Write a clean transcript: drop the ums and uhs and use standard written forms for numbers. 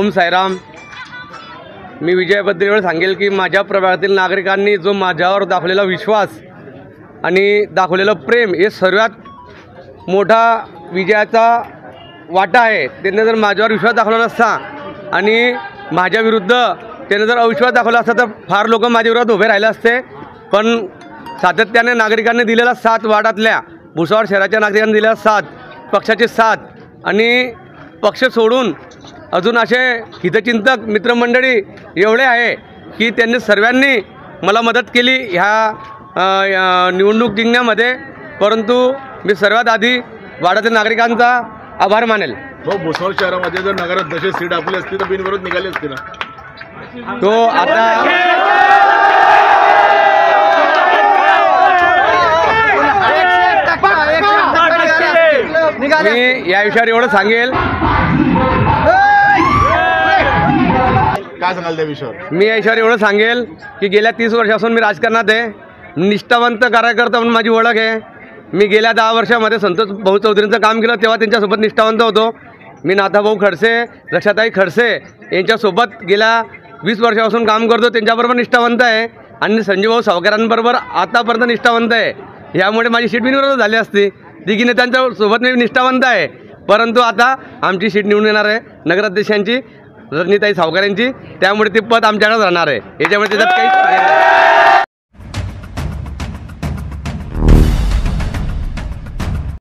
ओम साईराम। मी विजयाबद्दल एवढं सांगेल की माझ्या प्रभागातील नागरिकांनी जो माझ्यावर दाखवलेला विश्वास आणि दाखवलेलं प्रेम हे सर्वात मोठा विजयाचा वाटा आहे। त्यांनी जर माझ्यावर विश्वास दाखवला नसता आणि माझ्या विरुद्ध त्याने जर अविश्वास दाखवला असता तर फार लोक माझ्या विरोधात उभे राहिले असते। पण सातत्याने नागरिकांनी दिलेला साथ, वाडातल्या भुसावळ शहराच्या नागरिकांनी दिलेला साथ, पक्षाची साथ आणि पक्ष सोडून अजून असे हितचिंतक मित्रमंडळी एवढे आहे की त्यांनी सर्वांनी मला मदत केली ह्या निवडणूक जिंकण्यामध्ये। परंतु मी सर्वात आधी वाडातील नागरिकांचा आभार मानेल। भुसावळ शहरामध्ये जर नगराध्यक्ष सीट आपली असती तर बिनविरोध निघाली असती ना। तो आता मी या विषयावर एवढं सांगेल, काय सांगाल त्या विषयावर? मी या विषयावर एवढं सांगेल की गेल्या 30 वर्षापासून मी राजकारणात आहे। निष्ठावंत कार्यकर्ता म्हणून माझी ओळख आहे। मी गेल्या 10 वर्षामध्ये संतोष भाऊ चौधरींचं काम केलं तेव्हा त्यांच्यासोबत निष्ठावंत होतो। मी नाथाभाऊ खडसे, रक्षाताई खडसे यांच्यासोबत गेल्या 20 वर्षापासून काम करतो, त्यांच्याबरोबर निष्ठावंत आहे आणि संजीवभाऊ सावकारांबरोबर आतापर्यंत निष्ठावंत आहे। यामुळे माझी सीट बिनविरोध झाली असती। तिघी नेत्यांच्यासोबत मी निष्ठावंत आहे। परंतु आता आमची सीट निवडून येणार आहे नगराध्यक्षांची, रजनीताई सावकारांची, त्यामुळे ती पद आमच्याकडे राहणार आहे। याच्यामुळे त्याच्यात काही